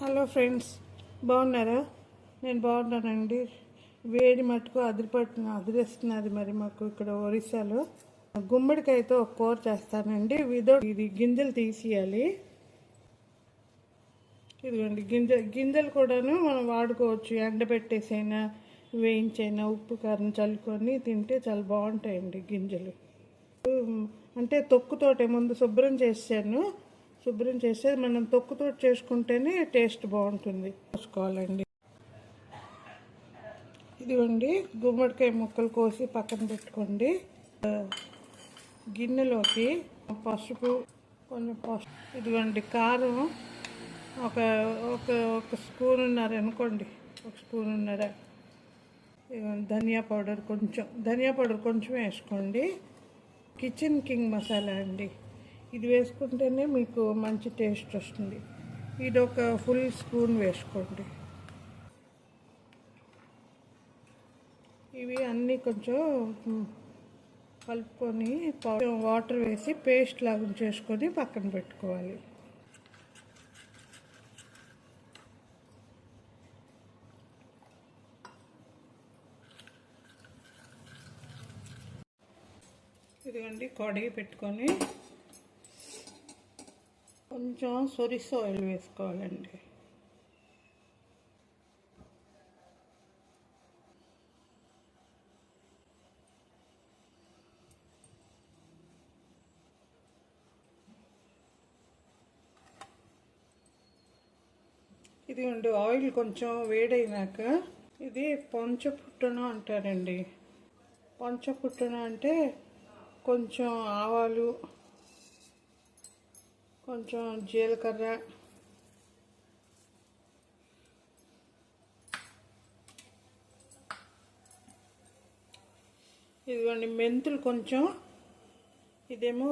Hello friends, బాగున్నారా? నేను బాగున్నానండి. వేడి మటుకు అదిరేస్తున్నది. మరి మాకు ఇక్కడ ఒరిస్సాలో గుమ్మడికాయతో ఒక కూర చేస్తానండి. ఇది గింజలు తీసేయాలి. ఇదిగోండి గింజలు కూడాను మనం వాడుకోవచ్చు. ఎండబెట్టేసైనా వేయించైనా ఉప్పు కారం చల్లుకొని తింటే చాలా బాగుంటాయండి గింజలు. అంటే తొక్కుతోటే ముందు శుభ్రం చేస్తే మనం తొక్కుతో చేసుకుంటేనే టేస్ట్ బాగుంటుంది. చూసుకోవాలండి. ఇదిగోండి గుమ్మడికాయ ముక్కలు కోసి పక్కన పెట్టుకోండి. గిన్నెలోకి పసుపు, ఇదిగోండి కారం ఒక ఒక ఒక స్పూన్ ఉన్నారు అనుకోండి, ఒక స్పూన్ ఉన్నారా. ధనియా పౌడర్ కొంచెం వేసుకోండి. కిచెన్ కింగ్ మసాలా అండి, ఇది వేసుకుంటేనే మీకు మంచి టేస్ట్ వస్తుంది. ఇది ఒక ఫుల్ స్పూన్ వేసుకోండి. ఇవి అన్నీ కొంచెం కలుపుకొని వాటర్ వేసి పేస్ట్ లాగా చేసుకొని పక్కన పెట్టుకోవాలి. ఇదిగోండి కడాయి పెట్టుకొని కొంచెం సొరిస ఆయిల్ వేసుకోవాలండి. ఇదిగోండి ఆయిల్ కొంచెం వేడైనాక ఇది పొంచపుట్టన అంటారండి. పొంచపుట్టన అంటే కొంచెం ఆవాలు, కొంచెం జీలకర్ర, ఇదిగోండి మెంతులు కొంచెం, ఇదేమో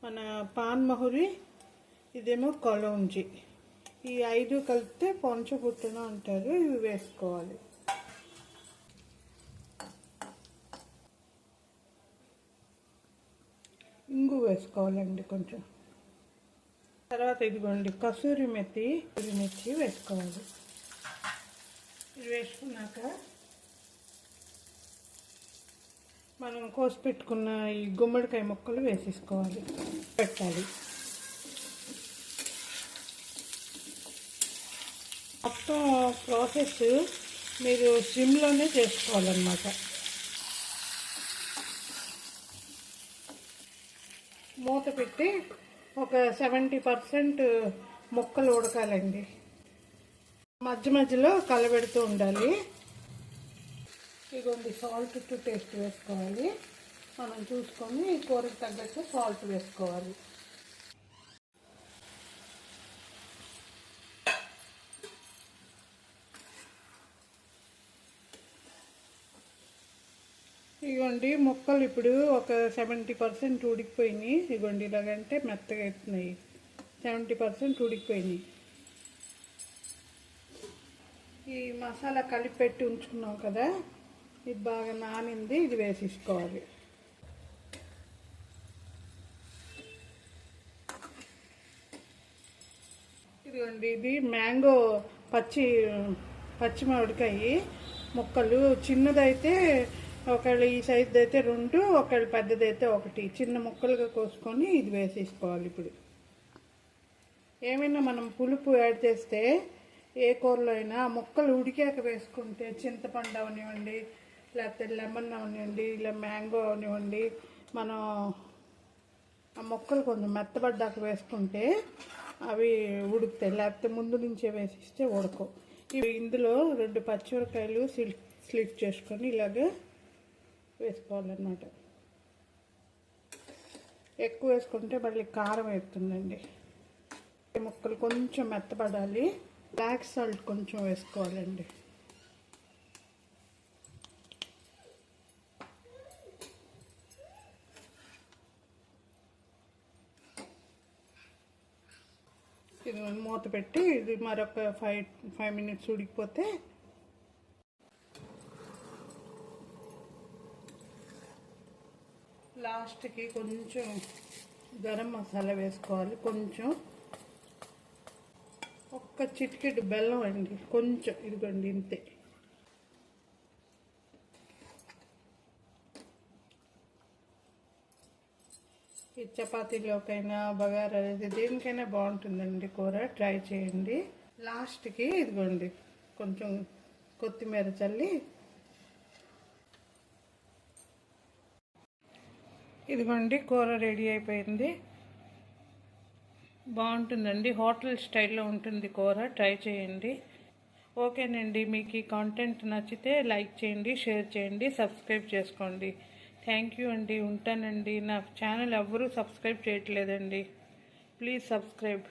మన పాన్ మహురి, ఇదేమో కలౌంజి. ఈ 5 కలిపితే పొంచపుట్టన అంటారు. ఇవి వేసుకోవాలి. ఇంగు వేసుకోవాలండి కొంచెం. తర్వాత ఇదిగోండి కసూరి మెత్తి వేసుకోవాలి. ఇది వేసుకున్నాక మనం కోసి పెట్టుకున్న ఈ గుమ్మడికాయ ముక్కలు పెట్టాలి. మొత్తం ప్రాసెస్ మీరు సిమ్లోనే చేసుకోవాలన్నమాట. మూత పెట్టి ఒక 70% ముక్కలు ఉడకాలండి. మధ్యలో కలబెడుతూ ఉండాలి. ఇదిగోండి సాల్ట్ టు టేస్ట్ వేసుకోవాలి. మనం చూసుకొని కూరకు తగ్గట్టు సాల్ట్ వేసుకోవాలి. ఇదిగోండి ముక్కలు ఇప్పుడు ఒక 70% ఉడికిపోయినాయి. ఇదిగోండి ఇలాగంటే మెత్తగా అవుతున్నాయి. 70% ఉడికిపోయినాయి. ఈ మసాలా కలిపి పెట్టి ఉంచుకున్నాం కదా, ఇది బాగా నానింది. ఇది వేసేసుకోవాలి. ఇదిగోండి ఇది మ్యాంగో పచ్చి మామిడికాయ ముక్కలు. చిన్నదైతే ఒకళ్ళు ఈ సైజు అయితే 2, ఒకళ్ళు పెద్దదైతే 1 చిన్న ముక్కలుగా కోసుకొని ఇది వేసేసుకోవాలి. ఇప్పుడు ఏమైనా మనం పులుపు యాడ్ చేస్తే ఏ కూరలో అయినా ముక్కలు ఉడికాక వేసుకుంటే, చింతపండు అవనివ్వండి, లేకపోతే లెమన్ అవనివ్వండి, ఇలా మ్యాంగో అవనివ్వండి, మనం ఆ ముక్కలు కొంచెం మెత్తబడ్డాక వేసుకుంటే అవి ఉడుకుతాయి. లేకపోతే ముందు నుంచే వేసిస్తే ఉడకవు. ఇవి ఇందులో 2 పచ్చిమిరపకాయలు స్లిట్ చేసుకొని ఇలాగ వేసుకోవాలన్నమాట. ఎక్కువ వేసుకుంటే మళ్ళీ కారం వేస్తుందండి. ముక్కలు కొంచెం మెత్తపడాలి. బ్లాక్ సాల్ట్ కొంచెం వేసుకోవాలండి. ఇది మూత పెట్టి ఇది మరొక 5 minutes ఉడికిపోతే లాస్ట్కి కొంచెం గరం మసాలా వేసుకోవాలి. కొంచెం ఒక్క చిటికెడు బెల్లం అండి, కొంచెం, ఇదిగోండి ఇంతే. ఈ చపాతీలోకైనా బగారా రైస్ దేనికైనా బాగుంటుందండి కూర, ట్రై చేయండి. లాస్ట్కి ఇదిగోండి కొంచెం కొత్తిమీర చల్లి, ఇదిగోండి కూర రెడీ అయిపోయింది. బాగుంటుందండి, హోటల్ స్టైల్లో ఉంటుంది కూర, ట్రై చేయండి. ఓకేనండి, మీకు ఈ కాంటెంట్ నచ్చితే లైక్ చేయండి, షేర్ చేయండి, సబ్స్క్రైబ్ చేసుకోండి. థ్యాంక్ యూ అండి, ఉంటానండి. నా ఛానల్ ఎవ్వరూ సబ్స్క్రైబ్ చేయట్లేదండి, ప్లీజ్ సబ్స్క్రైబ్.